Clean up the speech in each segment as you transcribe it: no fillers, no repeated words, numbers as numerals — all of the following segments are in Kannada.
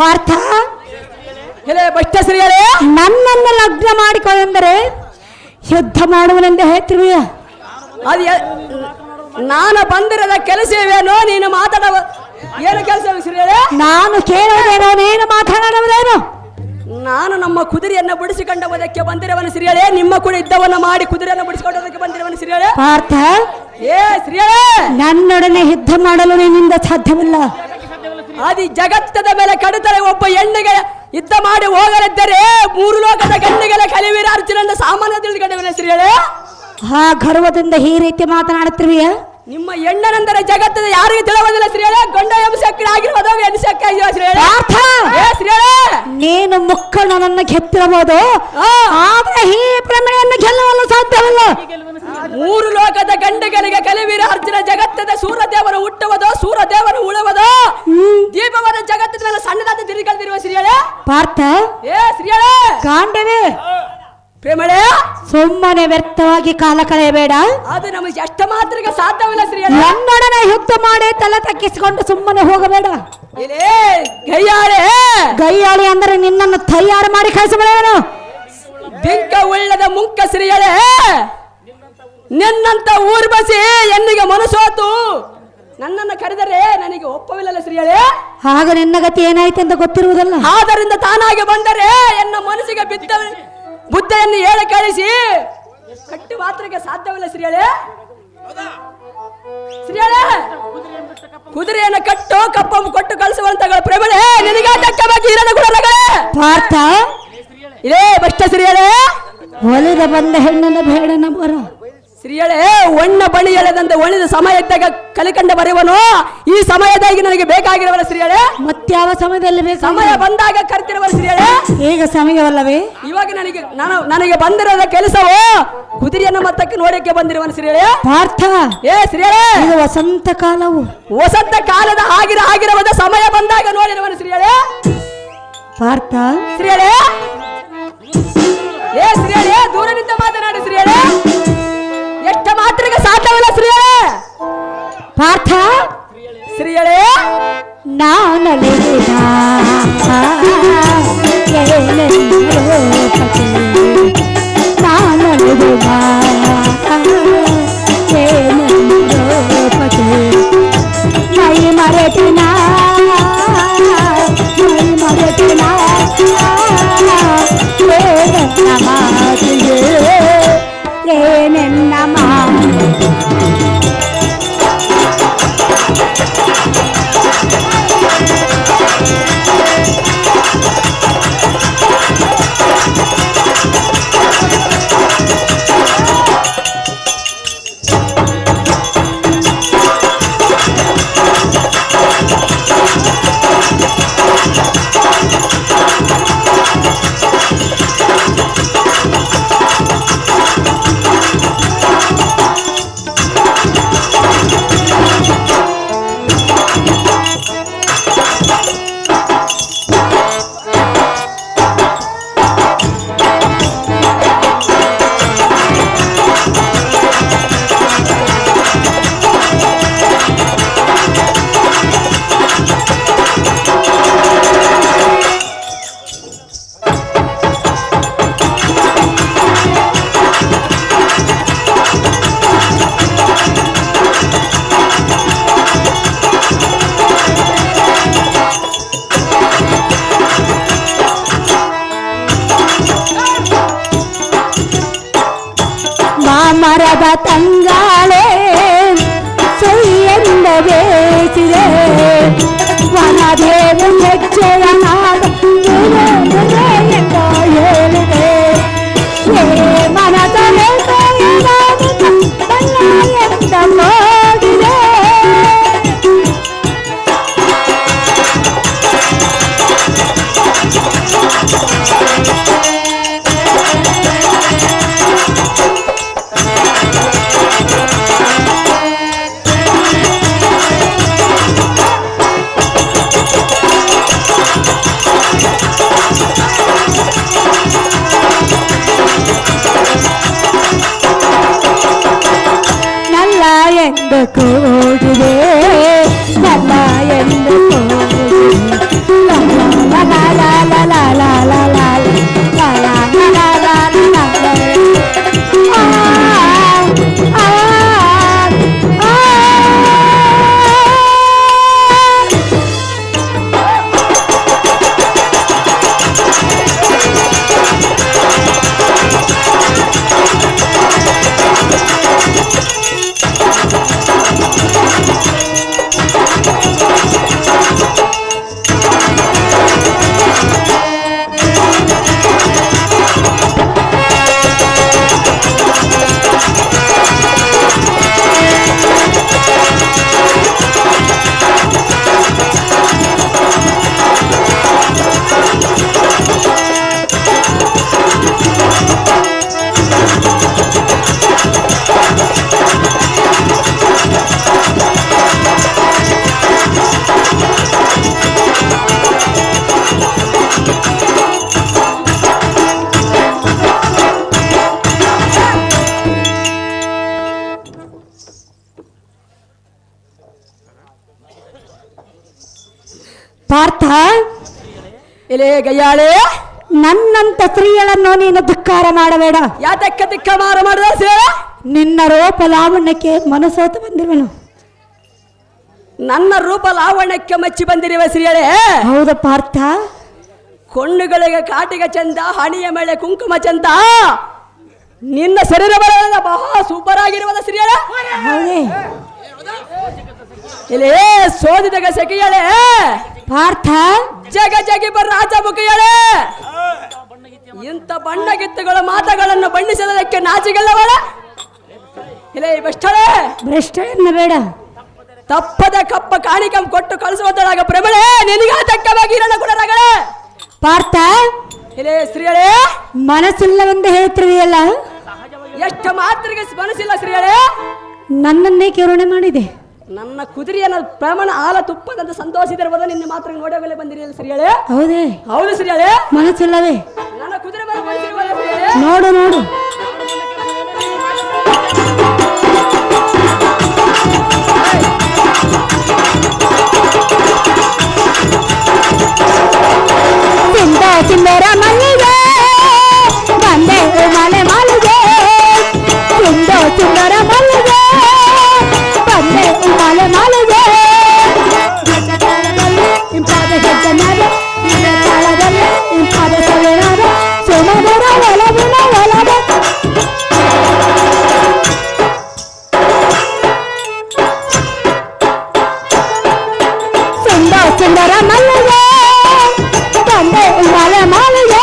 ಪಾರ್ಥ, ಹೇಳೇ ಬಷ್ಟ ಶ್ರೀಯರೇ, ನನ್ನನ್ನು ಲಗ್ನ ಮಾಡಿಕೊಳ್ಳೆಂದರೆ ಯುದ್ಧ ಮಾಡುವನೆಂದು ಹೇಳ್ತಿರುವೆಯ? ಅದು ನಾನು ಬಂದಿರದ ಕೆಲಸವೇನೋ ನೀನು ಮಾತಾಡುವ ಏನು ಕೆಲಸ ಶ್ರೀಯರೇ? ನಾನು ಕೇಳುವುದೇನೋ ನೀನು ಮಾತನಾಡುವುದೇನೋ? ನಾನು ನಮ್ಮ ಕುದುರೆಯನ್ನು ಬಿಡಿಸಿಕೊಂಡೋದಕ್ಕೆ ಬಂದಿರುವನು ಶ್ರೀಯರೇ. ನಿಮ್ಮ ಕೂಡ ಯುದ್ಧವನ್ನು ಮಾಡಿ ಕುದುರೆಯನ್ನು ಬಿಡಿಸಿಕೊಂಡೋದಕ್ಕೆ ಬಂದಿರುವನು ಶ್ರೀಯರೇ. ಪಾರ್ಥ, ಏ ಶ್ರೀಯರೇ, ನನ್ನೊಡನೆ ಯುದ್ಧ ಮಾಡಲು ನಿನ್ನಿಂದ ಸಾಧ್ಯವಿಲ್ಲ. ಅದು ಜಗತ್ತದ ಮೇಲೆ ಕಡಿತರೆ ಒಬ್ಬ ಹೆಣ್ಣಿಗೆ ಯುದ್ಧ ಮಾಡಿ ಹೋಗಲಿದ್ದರೆ 3 ಲೋಕದ ಗಂಡಿಗೆಲ್ಲ ಕಲಿವೀರ ಅರ್ಜುನನ್ನ ಸಾಮಾನ್ಯ ತಿಳಿದುಕೊಂಡವನ ಶ್ರೀಯರೇ. ಆ ಗರ್ವದಿಂದ ಈ ರೀತಿ ಮಾತನಾಡುತ್ತಿರುವೆಯ? ನಿಮ್ಮ ಹೆಣ್ಣನೆಂದರೆ ಜಗತ್ತದ ಯಾರಿಗೂ ತಿಳಿಯೋದಿಲ್ಲ ಶ್ರೀಯರೇ. ಗಂಡ ಎಂಸಕ್ಕಿ ಆಗಿರುವುದು ಹೆಣ್ಸಕ್ಕಿ ಆಗಿರುವ ಶ್ರೀಯರೇ. ಶ್ರೀಯರೇ, ನೀನು ಮುಕ್ಕಣ್ಣನನ್ನು ಗೆತ್ತಿರಬಹುದು, ಆದ್ರೆ ಈ ಪ್ರಮೇಯನ್ನು ಗೆಲ್ಲಲು ಸಾಧ್ಯವಿಲ್ಲ. 3 ಲೋಕದ ಗಂಡಿಗಳಿಗೆ ಕಲಿವೀರ ಅರ್ಜುನ ಜಗತ್ತದ ಸೂರ್ಯದೇವನು ಹುಟ್ಟುವುದು, ಸೂರ್ಯದೇವನು ಉಳುವುದು, ದೀಪವನ ಜಗತ್ತದ ಮೇಲೆ ಸಣ್ಣದಾದ ತಿರುಗಿರುವ ಶ್ರೀಯರೇ. ಪಾರ್ಥ, ಶ್ರೀಯರೇ, ಕಾಂಡವೇ ಪ್ರೇಮಳೆ, ಸುಮ್ಮನೆ ವ್ಯರ್ಥವಾಗಿ ಕಾಲ ಕಳೆಯಬೇಡ. ಅದು ನಮಗೆ ಎಷ್ಟು ಮಾತ್ರಕ್ಕೆ ಸಾಧ್ಯವಿಲ್ಲ ಶ್ರೀಯರೇ. ನನ್ನೊಡನೆ ಯುದ್ಧ ಮಾಡಿ ತಲೆ ತಗ್ಗಿಸಿಕೊಂಡು ಸುಮ್ಮನೆ ಹೋಗಬೇಡ. ಗೈಯಾಳೆ, ಗೈಯಾಳಿ ಅಂದರೆ ನಿನ್ನನ್ನು ತಯಾರು ಮಾಡಿ ಕಳಿಸಬೇಡವನು. ಬಿಂಕ ಉಳ್ಳದ ಮುಂಕ ಶ್ರೀಯರೇ, ನಿನ್ನಂತ ಊರ್ಬಸಿ ಎನ್ನಿಗೆ ಮನಸೋತು ನನ್ನನ್ನು ಕರೆದರೆ ನನಗೆ ಒಪ್ಪವಿಲ್ಲ ಶ್ರೀಯರೇ. ಆಗ ನಿನ್ನ ಗತಿ ಏನಾಯ್ತು ಅಂತ ಗೊತ್ತಿರುವುದಲ್ಲ. ಆದ್ದರಿಂದ ತಾನಾಗಿ ಬಂದರೆ ಎನ್ನ ಮನಸ್ಸಿಗೆ ಬಿದ್ದ ಬುದ್ಧಿಯನ್ನು ಹೇಳಿ ಕಳಿಸಿ ಕಟ್ಟಿ ಮಾತ್ರಕ್ಕೆ ಸಾಧ್ಯವಿಲ್ಲ ಶ್ರೀಯರೇ. ಶ್ರೀಯರೇ, ಕುದುರೆಯನ್ನು ಕಟ್ಟು ಕಪ್ಪನ್ನು ಕೊಟ್ಟು ಕಳಿಸುವಂತ ಪ್ರೇಮಳೆ ನಿನಗೆ ತಕ್ಕವಾಗಿ ಇರಣ ಗುಣಗಳೇ. ಪಾರ್ಥ, ಇದೇ ಬಷ್ಟ ಶ್ರೀಯರೇ, ಒಲಿದ ಬಂದ ಹೆಣ್ಣನ್ನು ಬೇಡನ ಬರ. ಶ್ರೀಯಳೇ, ಒಣ್ಣ ಬಳಿ ಎಳೆದಂತೆ ಒಳಿದ ಸಮಯದಾಗ ಕಲಿಕಂಡ ಬರೆಯುವನು. ಈ ಸಮಯದಾಗಿ ನನಗೆ ಬೇಕಾಗಿರುವಲ್ಲ ಶ್ರೀಯಳೇ. ಮತ್ಯಾವ ಸಮಯದಲ್ಲಿ ಬೇಕು? ಸಮಯ ಬಂದಾಗ ಕರ್ತಿರುವಲ್ಲ ಶ್ರೀಯಳೇ. ಈಗ ಸಮಯವಲ್ಲವೇ? ಇವಾಗ ನನಗೆ ಬಂದಿರೋದ ಕೆಲಸವು ಕುದುರೆಯನ್ನು ಮತ್ತಕ್ಕೆ ನೋಡಕ್ಕೆ ಬಂದಿರುವನು ಶ್ರೀಯಳೇ. ಪಾರ್ಥ, ಶ್ರೀಯಳೇ, ಇದು ವಸಂತ ಕಾಲವು. ವಸಂತ ಕಾಲದ ಆಗಿರವಾದ ಸಮಯ ಬಂದಾಗ ನೋಡಿರುವನು ಶ್ರೀಯಳೇ. ಪಾರ್ಥ, ಶ್ರೀಯಳೇ, ಶ್ರೀಯಳೇ, ದೂರದಿಂದ ಮಾತನಾಡಿ ಶ್ರೀಯಳೇ. ಎಷ್ಟು ಮಾತ್ರಕ್ಕೆ ಸಾಧ್ಯವಿಲ್ಲ ಶ್ರೀಯಳೇ. ಪಾರ್ಥ, ಶ್ರೀಯಳೇ, ನಾನಲಿದ ಮೈ ಮರೆತಿನ ಏನೆನ್ನ ಮರದ ತಂಗಾಳೆ ಸೊಯ್ಯೆಂದ ಬೇಸಿದೆ ವನದೇವ ಹೆಜ್ಜೆಯ ನಾಡ ಹೇಳಿದೆ ಮನದಲೆ ಎಂದ ನೋಡಿದೆ. ಎಂದು ಕೂಡಿದೆ ನನ್ನ ಎಂದು ಕೂಡಿದೆ ಪಾರ್ಥ, ಇಲೇ ಗಯ್ಯಾಳೆ, ನನ್ನಂತ ಸ್ತ್ರೀಯಳನ್ನು ನೀನು ಧಿಕ್ಕಾರ ಮಾಡಬೇಡ. ಯಾತಕ್ಕ ಧಿಕ್ಕಾರ ಮಾಡಿದ ಶ್ರೀಯಳೆ? ನಿನ್ನ ರೂಪ ಲಾವಣ್ಯಕ್ಕೆ ಮನಸೋತು ಬಂದಿರುವನು. ನನ್ನ ರೂಪ ಲಾವಣ್ಯಕ್ಕೆ ಮಚ್ಚಿ ಬಂದಿರುವ ಶ್ರೀಯಳೆ. ಹೌದು ಪಾರ್ಥ. ಕಣ್ಣುಗಳಿಗೆ ಕಾಟಿಗ ಚಂದ, ಹಣಿಯ ಮೇಲೆ ಕುಂಕುಮ ಚಂದ, ನಿನ್ನ ಶರೀರ ಬರಲ್ಲ ಬಹಳ ಸೂಪರ್ ಆಗಿರುವುದ ಶ್ರೀಯಳೆ. ಹೌದೇ ಇಲ್ಲೇ ಸೋದಿದಾಗ ಸೆಕೆಯಳೆ ಪಾರ್ಥ. ಜಗ ಜಗಿ ಬರ ರಾಜ ಮುಖಿಯಳೆ. ಇಂಥ ಬಣ್ಣಗಿತ್ತುಗಳ ಮಾತುಗಳನ್ನು ಬಣ್ಣಿಸಲಕ್ಕೆ ನಾಚಿಗೆಲ್ಲವಳ. ಇಲ್ಲೇ ಬೆಷ್ಟಳೆ, ಭ್ರಷ್ಟ ಎನ್ನಬೇಡ. ತಪ್ಪದ ಕಪ್ಪ ಕಾಣಿಕಂ ಕೊಟ್ಟು ಕಳಿಸುವುದರಾಗ ಪ್ರಬಳೆ ನಿನಗ ತಕ್ಕವಾಗಿ ಇರಣ ಗುಣರಗಳೇ. ಪಾರ್ಥ, ಇಲ್ಲೇ ಸ್ತ್ರೀಯಳೆ, ಮನಸ್ಸಿಲ್ಲವೆಂದು ಹೇಳ್ತಿರುವೆಯಲ್ಲ, ಎಷ್ಟು ಮಾತ್ರಿಗೆ ಮನಸ್ಸಿಲ್ಲ ಸ್ತ್ರೀಯಳೆ. ನನ್ನನ್ನೇ ಕರುಣೆ ಮಾಡಿದೆ. ನನ್ನ ಕುದುರೆಯನ್ನ ಪ್ರಮಾಣ ಹಾಲ ತುಪ್ಪದಂತ ಸಂತೋಷಿದಿರ್ಬೋದು. ನಿನ್ನ ಮಾತ್ರ ನೋಡೋಗಲೇ ಬಂದಿರಲಿಲ್ಲ ಸ್ತ್ರೀಯಳೆ. ಹೌದೇ? ಹೌದು ಸ್ತ್ರೀಯಳೆ. ಮನಸ್ಸಿಲ್ಲವೇ? ನನ್ನ ಕುದುರೆ ಮೇಲೆ ಬಂದಿರುವಲ್ಲ ಸ್ತ್ರೀಯಳೆ. ನೋಡು ನೋಡು. ಸುಂದರ ಮಲ್ಲಿಗೆ ಬಂದೆ ಮಲೆ ಮಾಲಿಗೆ, ಸುಂದರ ಮಲ್ಲಿಗೆ ಬಂದೆ ಮಲೆ ಮಾಲಿಗೆ. ಇಂಪಾದ ಹೆಜ್ಜನಾದ ತಾಳದಲ್ಲಿ ಇಂಪಾದ ಸವಿನಾದ ಸುಮಧುರ ಒಲವಿನ ಒಲವ. ಸುಂದರ ಮಲ್ಲಿಗೆ ಬಂದೆ ಮಲೆ ಮಾಲಿಗೆ.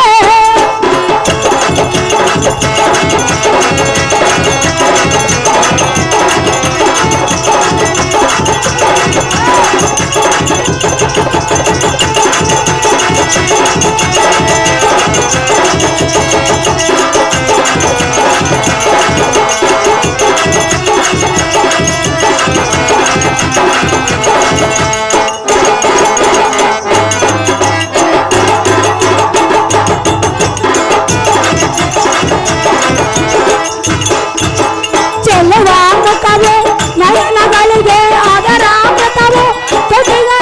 ನಯನಗಳಿಗೆ ಅದರ ಅಮೃತವು ತುಟಿಗೆ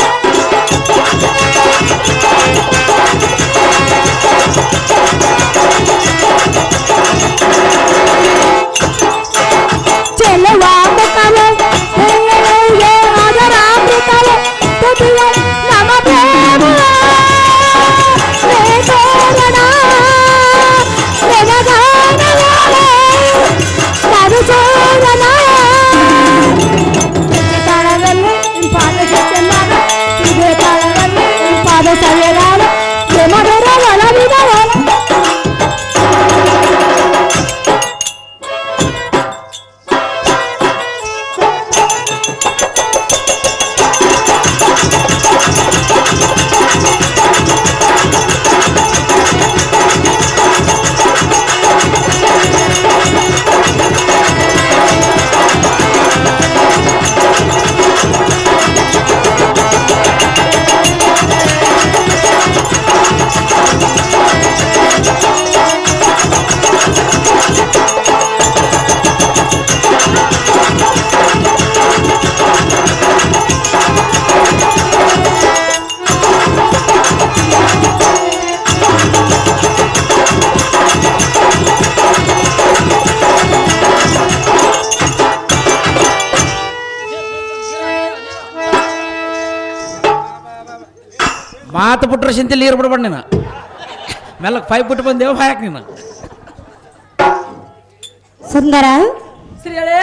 ಚೆಲುವ ಮುಖವು, ನಯನಗಳಿಗೆ ಅದರ ಅಮೃತವು ತುಟಿಗೆ ನಮ ಪ್ರೇಮ ವೇದೋರಣ ವೇದಗಾನವಾಳೆ ಮರುಸೋರಣ. ತಾಳದಲ್ಲಿ ಇಂಪಾದ ಹೆಜ್ಜೆನಾದ, ಇದೇ ತಾಳದಲ್ಲಿ ಇಂಪಾದ ಸವಿನಾದ ಸುಮಧುರ ಒಲವಿನ ಒಲ. ಮಾತು ಬಿಟ್ರೆ ಚಿಂತೆ ನೀರು ಬಿಡ್ಬೇಡ ನೀನು. ಮೆಲ್ಲಕ್ಕೆ ಪೈಪ್ ಬಿಟ್ಟು ಬಂದೇವು ಹಾಯಕ್ ನೀನು. ಸುಂದರ ಸ್ತ್ರೀಯಳೆ,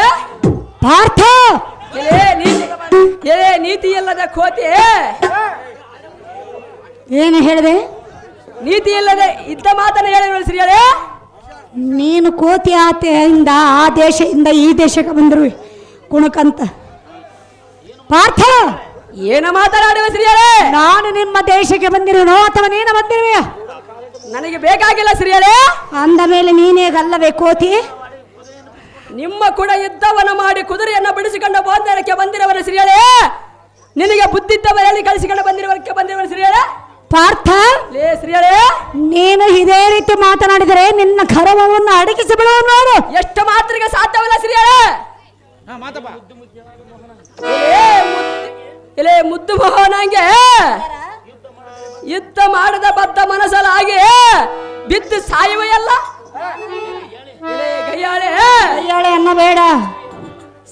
ಪಾರ್ಥ, ನೀತಿ ಇಲ್ಲದ ಕೋತಿ, ಏನು ಹೇಳಿದೆ? ನೀತಿ ಇಲ್ಲದೆ ಇದ್ದ ಮಾತನ್ನ ಹೇಳಿರುವ ಸ್ತ್ರೀಯಳೆ. ನೀನು ಕೋತಿ ಆತೆಯಿಂದ ಆ ದೇಶದಿಂದ ಈ ದೇಶಕ್ಕೆ ಬಂದಿರುವೆ ಕುಣಕಂತ. ಪಾರ್ಥ, ಏನ ಮಾತನಾಡುವ ಸ್ತ್ರೀಯಳೆ? ನಾನು ನಿಮ್ಮ ದೇಶಕ್ಕೆ ಬಂದಿರುವನೋ ಅಥವಾ ನೀನು ಬಂದಿರುವೆಯ? ನನಗೆ ಬೇಕಾಗಿಲ್ಲ ಸ್ತ್ರೀಯಳೆ. ಅಂದ ಮೇಲೆ ನೀನೇ ಗಲ್ಲವೇ ಕೋತಿ? ನಿಮ್ಮ ಕೂಡ ಯುದ್ಧವನ್ನ ಮಾಡಿ ಕುದುರೆಯನ್ನ ಬಿಡಿಸಿಕೊಂಡು ಬೋಂದರಕ್ಕೆ ಬಂದಿರುವನ ಸ್ತ್ರೀಯಳೆ. ನಿನಗೆ ಬುದ್ಧಿದ್ದವ ಹೇಳಿ ಕಳಿಸಿಕೊಂಡು ಬಂದಿರುವನ ಸ್ತ್ರೀಯಳೆ. ಪಾರ್ಥ, ಲೇ ಸ್ತ್ರೀಯಳೆ, ನೀನು ಇದೇ ರೀತಿ ಮಾತನಾಡಿದರೆ ನಿನ್ನ ಗರ್ವವನ್ನು ಅಡಗಿಸಿ ಬಿಡುವ ನೋಡು. ಎಷ್ಟು ಮಾತ್ರಿಗೆ ಸಾಧ್ಯವಿಲ್ಲ ಸ್ತ್ರೀಯಳೆ. ಇಲ್ಲೇ ಮುದ್ದು ಮೋಹನಂಗೆ ಯುದ್ಧ ಮಾಡದ ಬದ್ಧ ಮನಸ್ಸಲಾಗಿ ಬಿದ್ದು ಸಾಯುವೆಯಲ್ಲ ಗಯ್ಯಾಳೆ ಅಯ್ಯಾಳೆ ಅನ್ನಬೇಡ.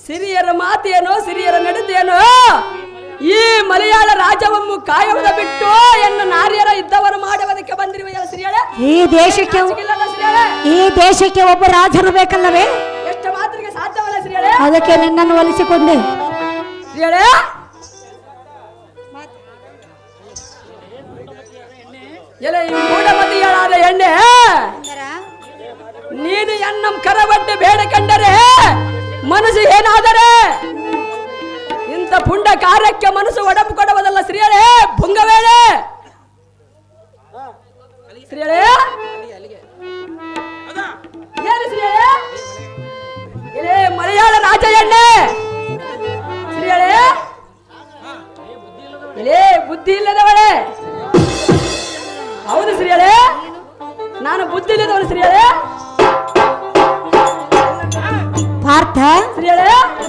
ಸಿರಿಯರ ಮಾತೇನೋ ಸಿರಿಯರ ನಡತೆಯೇನೋ ಈ ಮಲಯಾಳ ರಾಜವನ್ನು ಕಾಯುವುದ ಬಿಟ್ಟು ಎನ್ನು ನಾರ್ಯರ ಯುದ್ಧವನ್ನು ಮಾಡುವುದಕ್ಕೆ ಬಂದಿರುವೆಯಲ್ಲ ಸಿರಿಯಳೆ. ಈ ದೇಶಕ್ಕೆ ಒಬ್ಬ ರಾಜರು ಬೇಕಲ್ಲವೇ? ಎಷ್ಟು ಮಾತಿಗೆ ಸಾಧ್ಯವಲ್ಲ ಸಿರಿಯಳೆ. ಅದಕ್ಕೆ ನಿನ್ನನ್ನು ಒಲಿಸಿಕೊಂಡೆ ಸಿರಿಯಳೆ. ಎಲೆ ಈ ಮೂಢಮತಿಯಳಾದ ಎಣ್ಣೆ ನೀನು ಎನ್ನಂ ಕರವಟ್ಟೆ ಬೇಡ ಕಂಡರೆ ಮನಸ್ಸು ಏನಾದರೆ ಇಂಥ ಪುಂಡ ಕಾರ್ಯಕ್ಕೆ ಮನಸ್ಸು ಒಡಪು ಕೊಡುವುದಲ್ಲ ಶ್ರೀಯಳೆ ಭುಂಗವೇಳೆ. ಶ್ರೀಯಳೆ ಏನು ಶ್ರೀಯಳೆ? ಎಲೆ ಮಲಯಾಳ ರಾಜ ಎಣ್ಣೆ ಶ್ರೀಯಳೆ. ಎಲೆ ಬುದ್ಧಿ ಇಲ್ಲದವಳೆ. ಹೌದು ಶ್ರೀಯಳೆ, ನಾನು ಬುದ್ಧಿ ಇಲ್ಲದವಳು ಶ್ರೀಯಳೆ. ಪಾರ್ಥ ಶ್ರೀಯಳೆ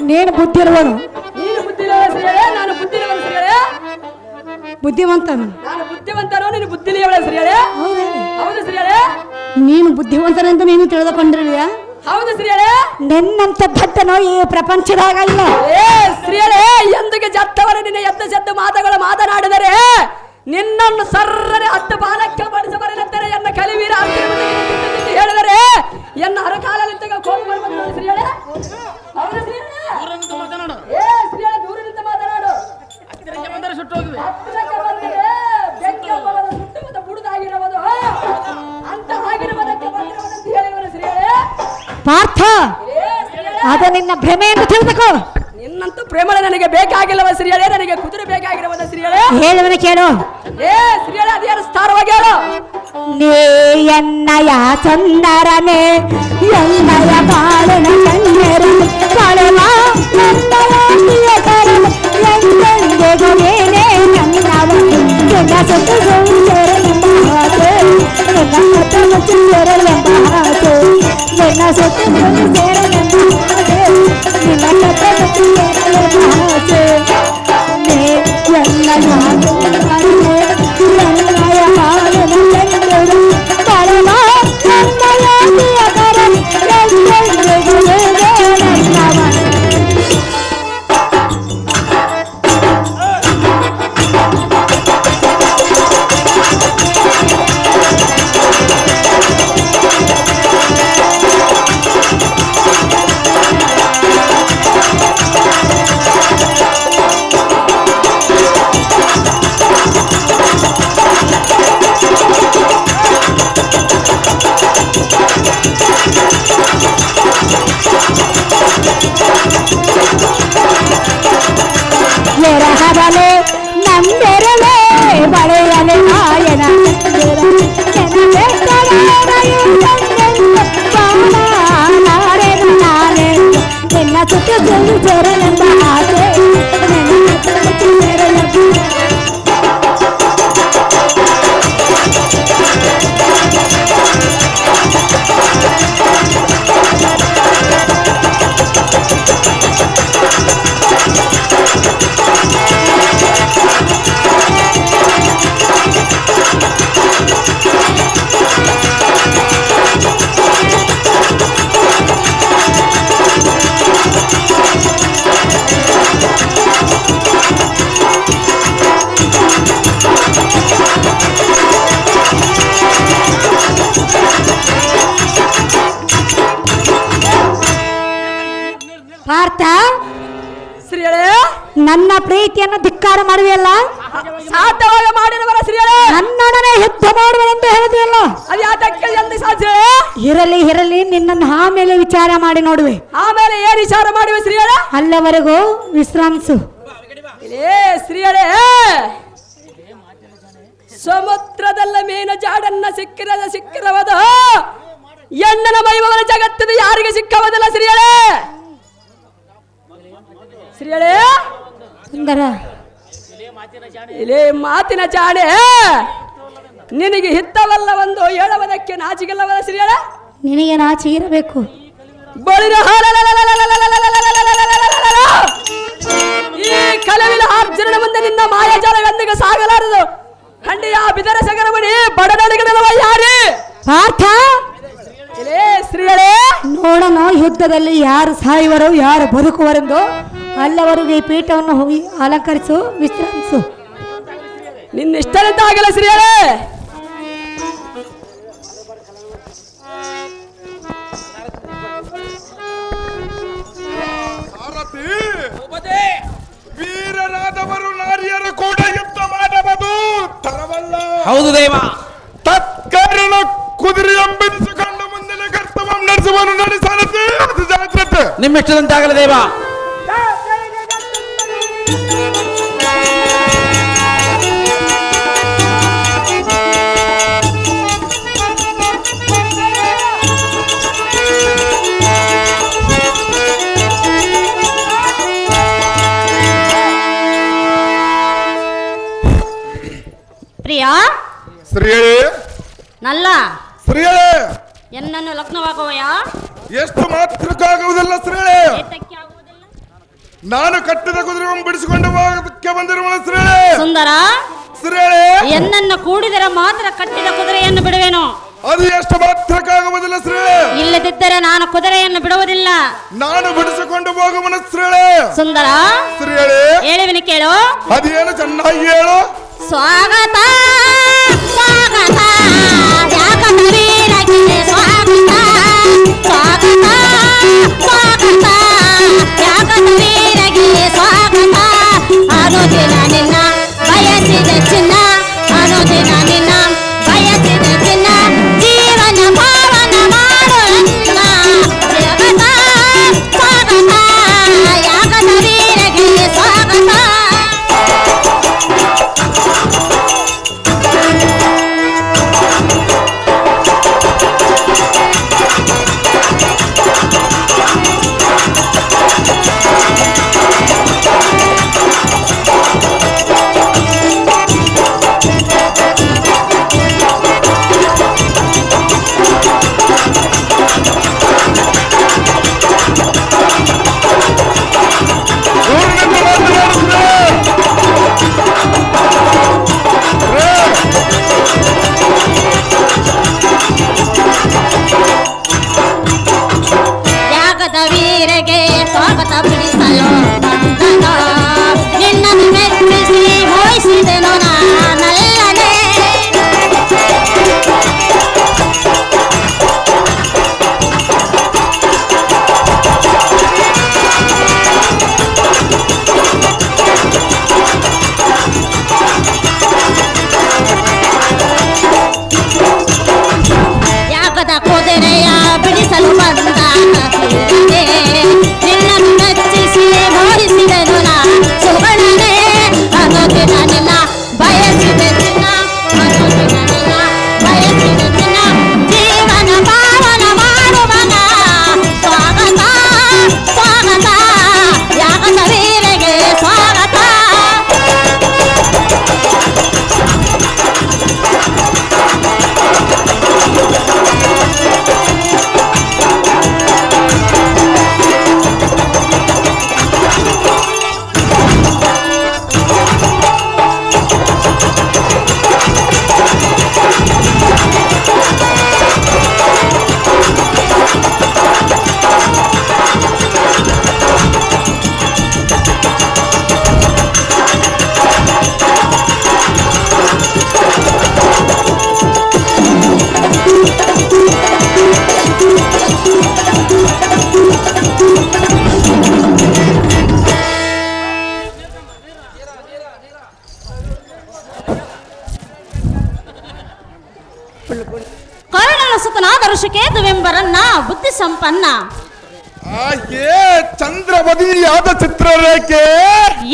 ನೀನು ಬುದ್ಧಿ ಇರುವನು. ನೀನು ಬುದ್ಧಿ ಇಲ್ಲವ ಶ್ರೀಯಳೆ, ನಾನು ಬುದ್ಧಿ ಇಲ್ಲವನು ಶ್ರೀಯಳೆ. ಬುದ್ಧಿವಂತನು ನಾನು ಬುದ್ಧಿವಂತನು, ನೀನು ಬುದ್ಧಿ ಇಲ್ಲವಳೆ ಶ್ರೀಯಳೆ. ಹೌದು ಶ್ರೀಯಳೆ. ನೀನು ಬುದ್ಧಿವಂತನೆಂದು ನೀನು ತಿಳಿದುಕೊಂಡಿರುವೆಯಾ? ಹೌದು ಶ್ರೀಯಳೆ. ನಿನ್ನಂತ ಭಟ್ಟನೋ ಈ ಪ್ರಪಂಚದಾಗ ಇಲ್ಲ. ಏ ಶ್ರೀಯಳೆ, ಎಂದಿಗೆ ಜತ್ತವರು ನಿನ್ನ ಎದ್ದ ಸದ್ದು ಮಾತುಗಳು ಮಾತನಾಡಿದರೆ ನಿನ್ನನ್ನು ಸರ್ರನೆ ಹತ್ತು ಬಾಲಕ್ಕೆ ಬಡಿಸಬರಲೆಂದರೆ ಎನ್ನ ಕಲಿವೀರ ಹೇಳಿದರೆ ಎನ್ನ ಅರಕಾಲಲ್ಲಿ ಕೋಪ ಬರುವುದು ಶ್ರೀಯಳೆ. ಹೌದು ಶ್ರೀಯಳೆ. ಏ ಶ್ರೀಯಳೆ ದೂರದಿಂದ ಮಾತನಾಡು. ಹತ್ತಿರಕ್ಕೆ ಬಂದರೆ ಬೆಂಕಿ ಹಬ್ಬದ ಸುಟ್ಟುವುದು ಬುಡುದಾಗಿರುವುದು ಅಂತ ಆಗಿರುವುದಕ್ಕೆ ಬಂದಿರುವುದಂತ ಹೇಳಿದರು ಶ್ರೀಯಳೆ. ಪಾರ್ಥ ಅದು ನಿನ್ನ ಭ್ರಮೆ ಎಂದು ತಿಳಿದುಕೋ. ನಿನ್ನಂತೂ ಪ್ರೇಮಳೆ ನನಗೆ ಬೇಕಾಗಿಲ್ಲವ ಶ್ರೀಯಳೆ, ನನಗೆ ಕುದುರೆ ಬೇಕಾಗಿರುವುದ ಶ್ರೀಯಳೆ. ಹೇಳುವನ ಕೇಳು. ಏ ಶ್ರೀಯಳೆ ಅದೇನು ಸ್ಥಾರವಾಗಿ ಹೇಳು. ನೀ ಎನ್ನಯ ಸುಂದರನೇ ಎನ್ನಯ ಬಾಳನ ಕಣ್ಣೆರನೆ ಕಳವ ನನ್ನಯ ಕರನೆ ಎಂದೆಂದೆಗೂ ನೀನೇ ನನ್ನವ ನಿನ್ನ ಸುತ್ತು ಸೇರಲೆಂಬ ಆಸೆ ನಿನ್ನ ಸುತ್ತ ಮುಚ್ಚಿ ಸೇರಲೆಂಬ ಆಸೆ ನಿನ್ನ ಸುತ್ತ ಮುಚ್ಚಿ ಸೇರಲೆಂಬ ಆಸೆ ನಿನ್ನ ಸುತ್ತ ಮುಚ್ಚಿ ಸೇರಲೆಂಬ ಆಸೆ ನೀ ಎನ್ನಯ ಸುಂದರನೇ ಎನ್ನಯ ಬಾಳನ ಕಣ್ಣೆರನೆ ಕಳವ ನನ್ನಯ ಕರನೆ ಎಂದೆಂದೆಗೂ ನೀನೇ ನನ್ನವ. ಎರಹಬಲೆ ನಂದೆರಲೆ ಬಳೆಯಲೆ ನಾಯನ ನಿನ್ನ ಸುತ್ತು ಜಲ್ಲು ಸೇರಲೆಂಬ ಆಸೆ ನಿನ್ನ ಸುತ್ತು ಸೇರಲೆಂಬ ಪಾರ್ಥ ಶ್ರೀಯಳೆ ನನ್ನ ಪ್ರೀತಿಯನ್ನು ಧಿಕ್ಕಾರ ಮಾಡುವೆಯಲ್ಲ, ಸಾಧ್ಯವಾಗ ಮಾಡಿರುವರ ಶ್ರೀಯಳೆ. ನನ್ನೊಡನೆ ಯುದ್ಧ ಮಾಡುವನೆಂದು ಹೇಳಿದೆಯಲ್ಲ, ಅದು ಯಾತಕ್ಕೆ ಎಂದು ಸಾಧ್ಯ. ಇರಲಿ ಇರಲಿ ನಿನ್ನನ್ನು ಆಮೇಲೆ ವಿಚಾರ ಮಾಡಿ ನೋಡುವೆ. ಆಮೇಲೆ ಏನ್ ವಿಚಾರ ಮಾಡುವೆ ಶ್ರೀಯಳೆ? ಅಲ್ಲವರೆಗೂ ವಿಶ್ರಾಂಸು. ಏ ಶ್ರೀಯಳೆ, ಸಮುದ್ರದಲ್ಲ ಮೀನು ಜಾಡನ್ನ ಸಿಕ್ಕಿರವದ ಎಣ್ಣನ ಮೈವನ ಜಗತ್ತದ ಯಾರಿಗೆ ಸಿಕ್ಕವದಲ್ಲ ಶ್ರೀಯಳೆ. ಶ್ರೀಯಳೆ ಸುಂದರ ಇಲ್ಲೇ ಮಾತಿನ ಜಾಣೆ ನಿನಗೆ ಹಿತ್ತವಲ್ಲ ಒಂದು ಹೇಳುವುದಕ್ಕೆ ನಾಚಿಗೆಲ್ಲವಲ್ಲ ಶ್ರೀಯಳೆ. ನಿನಗೆ ನಾಚಿಕೆ ಇರಬೇಕು. ಬಳಿರ ಈ ಕಲವಿನ ಅರ್ಜುನನ ಮುಂದೆ ನಿನ್ನ ಮಾಯಾಜಾಲ ಎಂದಿಗೆ ಸಾಗಲಾರದು. ಹಂಡಿಯ ಬಿದರ ಸಗರಮಣಿ ಬಡದಡಿಗನವ ಯಾರೇ ಪಾರ್ಥ ಇಲೇ ಸ್ತ್ರೀಗಳೇ ನೋಡೋಣ ಯುದ್ಧದಲ್ಲಿ ಯಾರು ಸಾಯುವರು ಯಾರು ಬದುಕುವರೆಂದು ಅಲ್ಲವರೆಗೆ ಈ ಪೀಠವನ್ನು ಹೋಗಿ ಅಲಂಕರಿಸು ವಿಶ್ರಾಮಿಸು. ನಿನ್ನ ಇಷ್ಟದಂತ ಆಗಲ್ಲ ಸ್ತ್ರೀಗಳೇ. ವೀರರಾದವರು ನಾರಿಯರು ಕೂಡ ಯುದ್ಧ ಮಾಡಬಹುದು ತರವಲ್ಲ. ಹೌದು ದೇವ. ತತ್ಕಾರಣ ಕುದುರೆ ಎಂಬೆನಿಸಿಕೊಂಡು ಮುಂದಿನ ಕರ್ತವ್ಯ ನಡೆಸುವನು ನಡೆಸಾಲತೆ ಅದು ಜಾಗ್ರತೆ. ನಿಮ್ಮಿಷ್ಟದಂತಾಗಲ್ಲ ದೇವ. ಪ್ರಿಯಾ ಸ್ತ್ರೀಯೇ ನಲ್ಲ ಸ್ತ್ರೀಯೇ ಎನ್ನನ್ನು ಲಗ್ನವಾಗುವಯ ಎಷ್ಟು ಮಾತ್ರಕ್ಕಾಗುವುದಿಲ್ಲ ಸ್ತ್ರೀಯೇ. ಏತಕ್ಕೆ ಆಗುವುದಿಲ್ಲ? ನಾನು ಕಟ್ಟಿದ ಕುದುರೆ ಬಿಡಿಸಿಕೊಂಡು ಹೋಗೋದಕ್ಕೆ ಬಂದಿರುವ ಸ್ತ್ರೀಯೇ. ಸುಂದರ ಸ್ತ್ರೀಯೇ ಎನ್ನನ್ನು ಕೂಡಿದರೆ ಮಾತ್ರ ಕಟ್ಟಿದ ಕುದುರೆಯನ್ನು ಬಿಡುವೆನು. ಅದು ಎಷ್ಟು ಮಾತ್ರಕ್ಕಾಗುವುದಿಲ್ಲ ಸ್ತ್ರೀಯೇ. ಇಲ್ಲದಿದ್ದರೆ ನಾನು ಕುದುರೆಯನ್ನು ಬಿಡುವುದಿಲ್ಲ. ನಾನು ಬಿಡಿಸಿಕೊಂಡು ಹೋಗುವನ ಸ್ತ್ರೀಯೇ. ಸುಂದರ ಸ್ತ್ರೀಯೇ ಹೇಳುವಿನಿ ಕೇಳು. ಅದೇನು ಚೆನ್ನಾಗಿ ಹೇಳು. ಸ್ವಾಗತ ಸ್ವಾಗತ ಯಾಕ ವೀರಗೆ ಸ್ವಾಗತ ಸ್ವಾಗತ ಸ್ವಾಗತ ಯಾಕ ವೀರಗೆ ಸ್ವಾಗತ. ಅನುದಿನ ನಿನ್ನ ಬಯಸಿದ ಚಿನ್ನ ಅನುದಿನ ನಿನ್ನ ಬಯಸಿದ ಚಿನ್ನ ಜೀವನ ಪಾವನ ಮಾಡು ನನ್ನ ಜಗತ ಸ್ವಾಗತ ಯಾಕ ವೀರಗೆ ಸ್ವಾಗತ. ಯಾಗದ ವೀರಗೆ ಸ್ವಾಗತ ಬಿಡಿಸಲು ಬಂದನು ನಿನ್ನನ್ನು ಮೆಚ್ಚಿಸಿ ಮೋಹಿಸಿದೆನು ನಾನಲ್ಲನೆ. ಯಾಗದ ಕುದುರೆಯ ಬಿಡಿಸಲು ಬಂದ ನಿನ್ನನ್ನು ಮೆಚ್ಚಿಸಿ ಮೋಹಿಸಿದನು ನಾ ಸುವರ್ಣನೆ. ಅನುದಿನ ನಿನ್ನ ಬಯಸಿದ ಚಿನ್ನ ಅನುದಿನ ನಿನ್ನ ಬಯಸಿದ ಚಿನ್ನ ಜೀವನ ಪಾವನ ಮಾಡುವನ ಸ್ವಾಗತ ಸ್ವಾಗತ ಯಾಗದ ವೀರಗೆ ಸ್ವಾಗತ. ಕರ್ಣನ ಸುತನಾದ ಋಷಿಕೇತುವೆಂಬರನ್ನ ಬುದ್ಧಿ ಸಂಪನ್ನ ಏ ಚಂದ್ರವದಿಯಾದ ಚಿತ್ರರೇಖೆ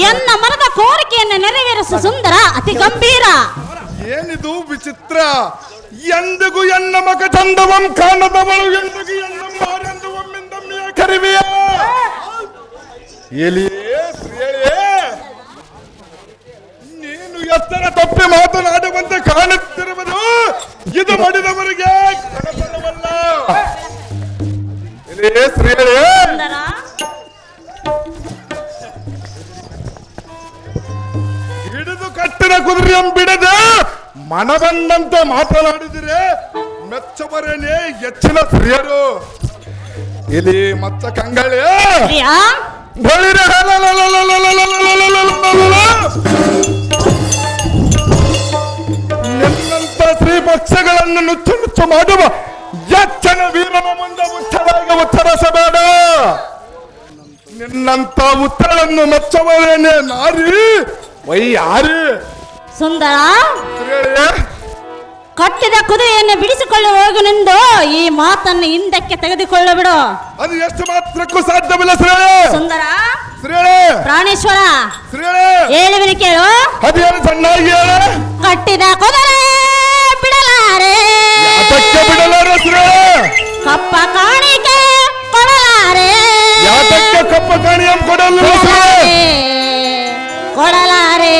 ಎನ್ನ ಮನದ ಕೋರಿಕೆಯನ್ನು ನೆರವೇರಿಸು ಸುಂದರ ಅತಿ ಗಂಭೀರ. ಏನಿದು ವಿಚಿತ್ರ. ಎಂದಿಗೂ ಎನ್ನ ಮಗ ಚಂದವಂ ಕಾಣದವಳು ಎಂದಿಗೂ ಎನ್ನ ಮಾರೆಂದು ಒಮ್ಮಿಂದೊಮ್ಮೆಯ ಕರಿವೆಯ ಎಲಿಯೇ ಸ್ತ್ರೀಯೇ ನೀನು ಎತ್ತರ ತಪ್ಪಿ ಮಾತನಾಡುವಂತೆ ಕಾಣುತ್ತಿರುವುದು ಇದು ಮಡಿದವರಿಗೆ ಕನಸನವಲ್ಲ. ಎಲಿಯೇ ಸ್ತ್ರೀಯೇ ಸುಂದರ ಹಿಡಿದು ಕಟ್ಟಿದ ಕುದುರೆಯಂ ಬಿಡದೆ ಮಾತನಾಡಿದರೆ ಮೆಚ್ಚಬರೇನೆ ಹೆಚ್ಚಿನ ಸ್ತ್ರೀಯರು. ಇಲ್ಲಿ ಮಚ್ಚ ಕಂಗಳೆ ಪ್ರಿಯಾ ಬಳಿರೆ ನಿನ್ನಂತ ಸ್ತ್ರೀ ಪಕ್ಷಗಳನ್ನು ನುಚ್ಚು ನುಚ್ಚು ಮಾಡುವ ಹೆಚ್ಚನ ವೀರನ ಮುಂದೆ ಉತ್ತರಾಗಿ ಉತ್ತರಿಸಬೇಡ. ನಿನ್ನಂತ ಉತ್ತರವನ್ನು ಮೆಚ್ಚಬರೇನೆ ನಾರಿ ವೈಯಾರಿ. ಸುಂದರ ಸ್ತ್ರೀಯರೇ, ಕಟ್ಟಿದ ಕುದುರೆಯನ್ನು ಬಿಡಿಸಿಕೊಳ್ಳಿ ಹೋಗುನೆಂದು ಈ ಮಾತನ್ನು ಹಿಂದಕ್ಕೆ ತೆಗೆದುಕೊಳ್ಳಬಿಡು. ಅದು ಎಷ್ಟು ಮಾತ್ರಕ್ಕೂ ಸಾಧ್ಯವಿಲ್ಲ ಸ್ತ್ರೀಯರೇ. ಸುಂದರ ಸ್ತ್ರೀಯರೇ, ಪ್ರಾಣೇಶ್ವರ ಸ್ತ್ರೀಯರೇ, ಹೇಳುವಿನ ಕೇಳು. ಅದೇನು ಚೆನ್ನಾಗಿ ಹೇಳ. ಕಟ್ಟಿದ ಕುದುರೆ ಬಿಡಲಾರೆ, ಯಾತಕ್ಕೆ ಬಿಡಲಾರೆ ಸ್ತ್ರೀಯರೇ? ಕಪ್ಪ ಕಾಣಿಕೆ ಕೊಡಲಾರೆ, ಯಾತಕ್ಕೆ ಕಪ್ಪ ಕಾಣಿಯಂ ಕೊಡಲ್ಲ ಸ್ತ್ರೀಯರೇ? ಕೊಡಲಾರೆ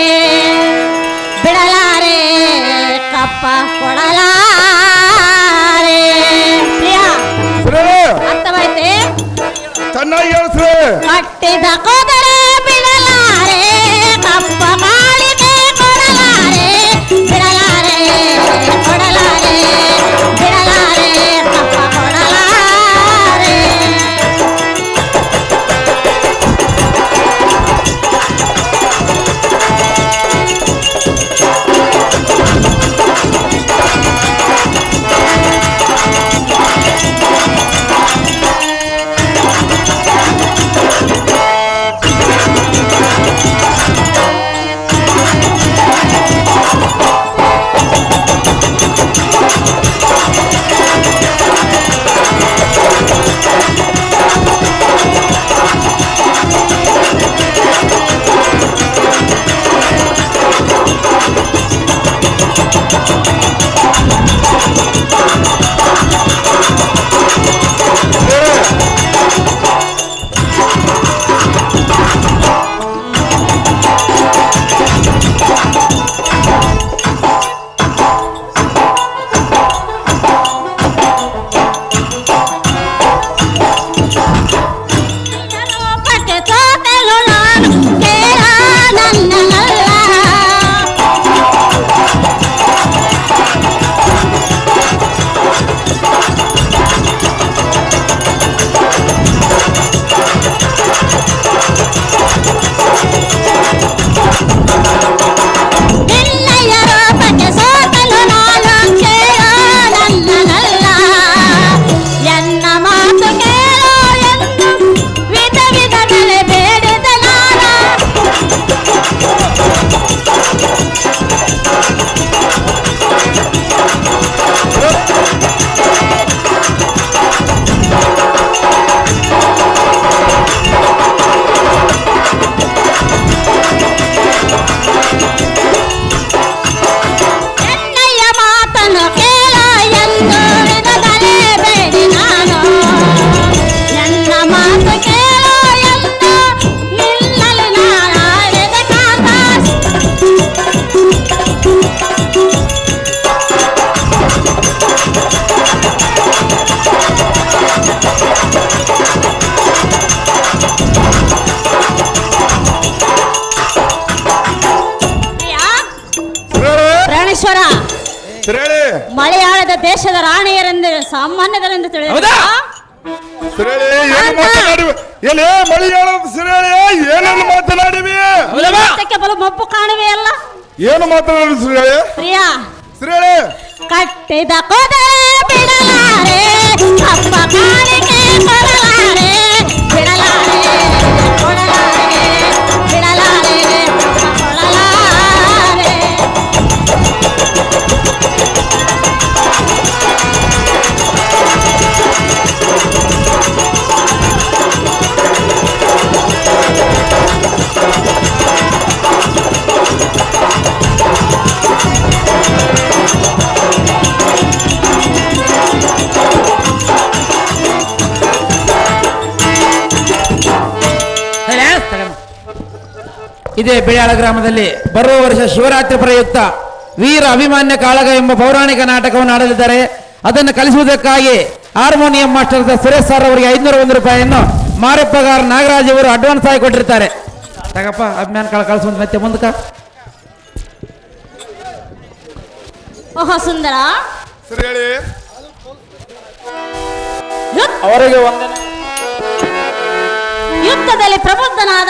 ಬಿಡಲಾರೆ ಕಪ್ಪ ಕೊಡಲಾರೆ. ಪ್ರಿಯಾ ಸ್ತ್ರೀಯರೇ, ಅರ್ಥವಾಯ್ತೆ? ಚೆನ್ನಾಗಿ ಹೇಳ ಸ್ತ್ರೀ. ಕಟ್ಟಿದ ಕುದುರೆ ಬಿಡಲಾರೆ, ಕಪ್ಪ ಕಾಣಿಕೆ ಕೊಡಲಾರೆ, ಬಿಡಲಾರೆ ಕೊಡಲಾರೆ, ಬಿಡಲಾರೆ ಕಪ್ಪ ಕೊಡಲಾರೆ. ಮಲಯಾಳದ ದೇಶದ ರಾಣಿಯರೆಂದು ಸಾಮಾನ್ಯದರೆಂದು ತಿಳಿದ ಮಲಯಾಳದ ಸಿರೇಳೆ ಏನನ್ನು ಮಾತನಾಡಿವಿ? ಬಲು ಮಬ್ಬು ಕಾಣುವೆ ಅಲ್ಲ. ಏನು ಮಾತನಾಡಿ ಸಿರೇಳೆ? ಪ್ರಿಯಾ ಸಿರೇಳೆ ಕಟ್ಟಿದ ಕುದುರೆ ಬಿಡಲಾರೆ, ಕಪ್ಪ ಕಾಣಿಕೆ ಕೊಡಲಾರೆ, ಬಿಡಲಾರೆ ಕೊಡಲಾರೆ, ಬಿಡಲಾರೆ ಕೊಡಲಾರೆ. ಇದೇ ಬೆಳ್ಯಾಳ ಗ್ರಾಮದಲ್ಲಿ ಬರುವ ವರ್ಷ ಶಿವರಾತ್ರಿ ಪ್ರಯುಕ್ತ ವೀರ ಅಭಿಮಾನ್ಯ ಕಾಳಗ ಎಂಬ ಪೌರಾಣಿಕ ನಾಟಕವನ್ನು ಆಡಲಿದ್ದಾರೆ. ಅದನ್ನು ಕಲಿಸುವುದಕ್ಕಾಗಿ ಹಾರ್ಮೋನಿಯಂ ಮಾಸ್ಟರ್ ಸುರೇಶ್ ಸರ್ ಅವರಿಗೆ 501 ರೂಪಾಯಿಯನ್ನು ಮಾರಪ್ಪಗಾರ ನಾಗರಾಜ್ ಅವರು ಅಡ್ವಾನ್ಸ್ ಆಗಿ ಕೊಟ್ಟಿರ್ತಾರೆ. ತಗಪ್ಪ ಅಭಿಮಾನ ಕಾಳ ಕಳಿಸುವಂತ ಮತ್ತೆ ಮುಂದಕ ಓಹೋ ಸುಂದರ, ಸರಿ ಹೇಳಿ. ಅವರಿಗೆ ವಂದನೆ. ಯುದ್ಧದಲ್ಲಿ ಪ್ರಬುದ್ಧನಾದ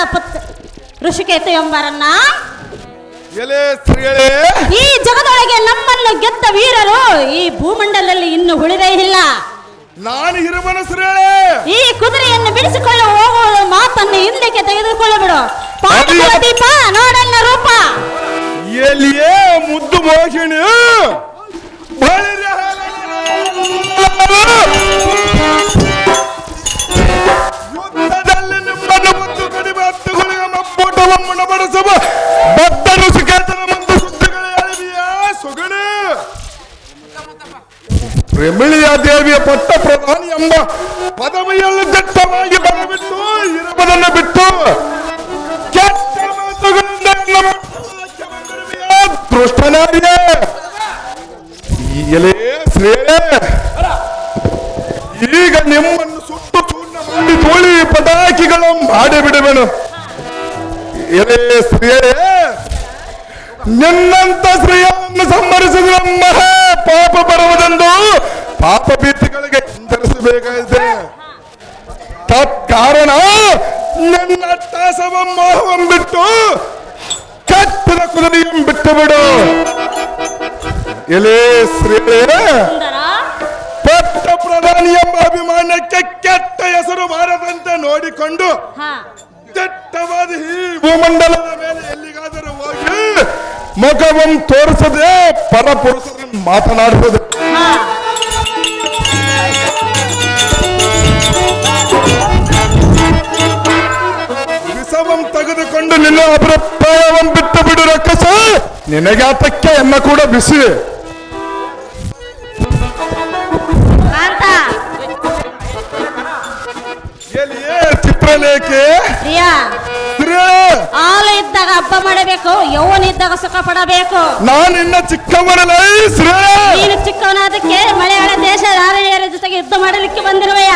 ಋಷಿಕೇತು ಎಂಬರನ್ನ ಎಲೆ ಸರಿ ಹೇಳಿ. ಈ ಜಗದೊಳಗೆ ನಮ್ಮನ್ನು ಗೆದ್ದ ವೀರರು ಈ ಭೂಮಂಡಲದಲ್ಲಿ ಇನ್ನು ಉಳಿದೇ ಇಲ್ಲ. ನಾನು ಹಿರಮನ ಸರಿ ಹೇಳಿ. ಈ ಕುದುರೆಯನ್ನು ಬಿಡಿಸಿಕೊಳ್ಳ ಹೋಗುವ ಮಾತನ್ನು ಹಿಂದಕ್ಕೆ ತೆಗೆದುಕೊಳ್ಳಬಿಡು. ಪಾಂಡುಕುಲ ದೀಪ ನೋಡಲ್ಲ ರೂಪ. ಎಲ್ಲಿಯೇ ಮುದ್ದು ಮೋಹಿಣಿ ಯುದ್ಧದಲ್ಲಿ ನಿಮ್ಮನ್ನು ಒಂದು ಕಡಿಮೆ ಹತ್ತುಗಳಿಗೆ ಮಪ್ಪೋಟವನ್ನು ನಬಡಿಸುವ ಬದ್ಧ ಋಷಿಕೇತನ ಮುಂದೆ ಸುದ್ದಿಗಳು ಹೇಳಿದೆಯಾ ಸೊಗಣಿ? ಪ್ರಮಿಳಿಯ ದೇವಿಯ ಪಟ್ಟ ಪ್ರಧಾನಿ ಎಂಬ ಪದವಿಯಲ್ಲಿ ದಟ್ಟವಾಗಿ ಬರಬಿಟ್ಟು ಇರುವುದನ್ನು ಬಿಟ್ಟು ಕೆಟ್ಟ ಮಾತುಗಳಿಂದ ದೃಷ್ಟನಾರಿಯೇ ಎಲೆ ಶ್ರೇಯೇ, ಈಗ ನಿಮ್ಮನ್ನು ಸುಟ್ಟು ಚೂರ್ಣ ಮಾಡಿ ತೋಳಿ ಪಟಾಕಿಗಳು ಮಾಡಿಬಿಡುವೆನು. ಎಲೆ ಶ್ರೇಯೇ, ನಿನ್ನಂತ ಶ್ರೇಯನ್ನು ಸಂಹರಿಸಿದ ಮಹಾ ಪಾಪ ಬರುವುದೆಂದು ಪಾಪ ಭೀತಿಗಳಿಗೆ ಹಿಂಜರಿಸಬೇಕಾಗಿದೆ. ತತ್ಕಾರಣ ನನ್ನ ಟಾಸವ ಮೋಹವಂ ಬಿಟ್ಟು ಕೆಟ್ಟದ ಕುದುರೆಯಂ ಬಿಟ್ಟು ಬಿಡು. ಎಲೆ ಶ್ರೇಯೇ, ಸುಂದರ, ಪಟ್ಟ ಪ್ರಧಾನಿ ಎಂಬ ಅಭಿಮಾನಕ್ಕೆ ಕೆಟ್ಟ ಹೆಸರು ಬಾರದಂತೆ ನೋಡಿಕೊಂಡು ಹಾ ದಟ್ಟವಾದ ಈ ಭೂಮಂಡಲದ ಮೇಲೆ ಎಲ್ಲಿಗಾದರೂ ಹೋಗಿ ಮುಖವಂ ತೋರಿಸದೆ ಪರಪುರುಷರನ್ನು ಮಾತನಾಡುವುದು. ಹಾ ವಿಷವಂ ತೆಗೆದುಕೊಂಡು ನಿನ್ನ ಅಭಿಪ್ರಾಯವಂ ಬಿಟ್ಟು ಬಿಡು ರಕ್ಕಸ. ನಿನಗೆ ಆತಕ್ಕೆ ಎನ್ನ ಕೂಡ ಬಿಸಿ. ಕಾಂತ, ಎಲ್ಲಿಯೇ ಚಿತ್ರಲೇಖೆ ಪ್ರಿಯಾ, ಹಾಲು ಇದ್ದಾಗ ಹಬ್ಬ ಮಾಡಬೇಕು, ಯೌವನ ಇದ್ದಾಗ ಸುಖ ಪಡಬೇಕು. ನಾನಿನ್ನ ಚಿಕ್ಕವನಲ್ಲ ನೀನು ಚಿಕ್ಕವನಾದಕ್ಕೆ ಮಲಯಾಳ ದೇಶ ರಾರಣಿಯರ ಜೊತೆಗೆ ಯುದ್ಧ ಮಾಡಲಿಕ್ಕೆ ಬಂದಿರುವೆಯ.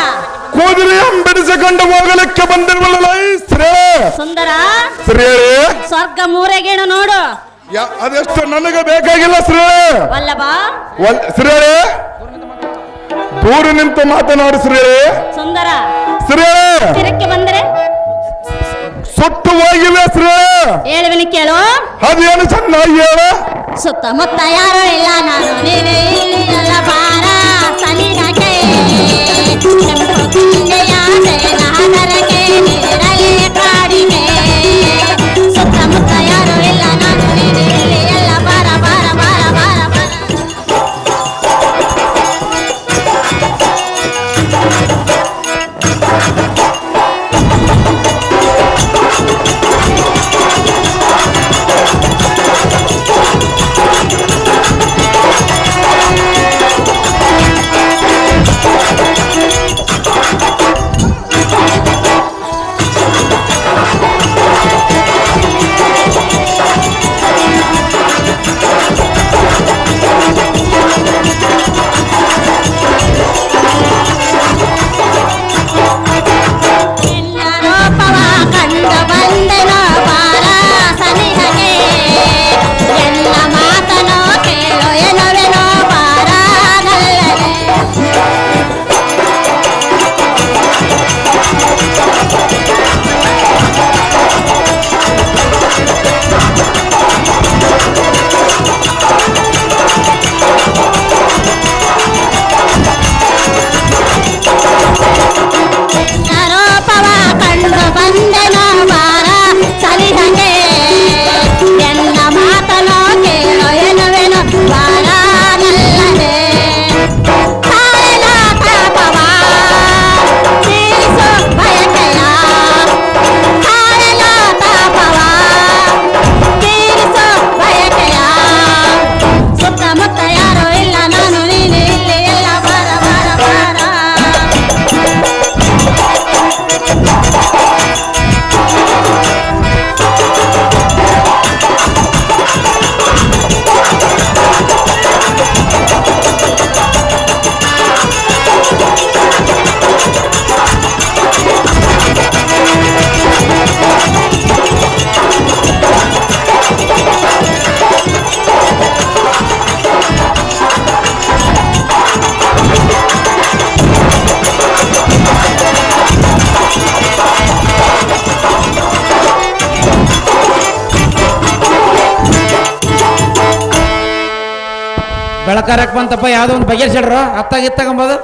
ಕುದುರೆಯಂ ಬಿಡಿಸಿಕೊಂಡು ಹೋಗಲಿಕ್ಕೆ ಬಂದಿರುವಲ್ಲ ಸುಂದರ, ಶ್ರೀ. ಸ್ವರ್ಗ ಮೂರೆಗೇಣು ನೋಡು. ಅದೆಷ್ಟು ನನಗೆ ಬೇಕಾಗಿಲ್ಲ ಶ್ರೀ. ವಲ್ಲಭ, ಶ್ರೀ ದೂರ ನಿಂತು ಮಾತನಾಡು ಶ್ರೀ. ಸುಂದರ, ಶ್ರೀ ತೀರಕ್ಕೆ ಬಂದರೆ ಸುಟ್ಟು ಹೋಗಿವೆ ಶ್ರೀ. ಹೇಳುವಿನಿ ಕೇಳು. ಅದೇನು ಚೆನ್ನಾಗಿ ಹೇಳು. ಸುತ್ತಮುತ್ತ ಯಾರು ಇಲ್ಲ, ನಾನು ನೀನೇ ಇಲ್ಲಿ ಎಲ್ಲ ಬಾರ ಸನಿಹಕ್ಕೆ ನಾದರಕ್ಕೆ ನೀರಲೇ ಕಾಡಿಗೆ. ಸುತ್ತಮುತ್ತ ಯಾರು ಇಲ್ಲ, ನಾನು ನೀನೇ ಇಲ್ಲಿ ಎಲ್ಲ ಬಾರ ಬಾರ ಬಾರ ಬಾರ ಬಾರ. ಬೆಳಕಾರಕ್ಕೆ ಬಂತಪ್ಪ ಯಾವ್ದೋ ಒಂದು ಬಗೆಹರಿಸಿಡ್ರು ಅತ್ತಾಗಿತ್ತಗಂಬೋದು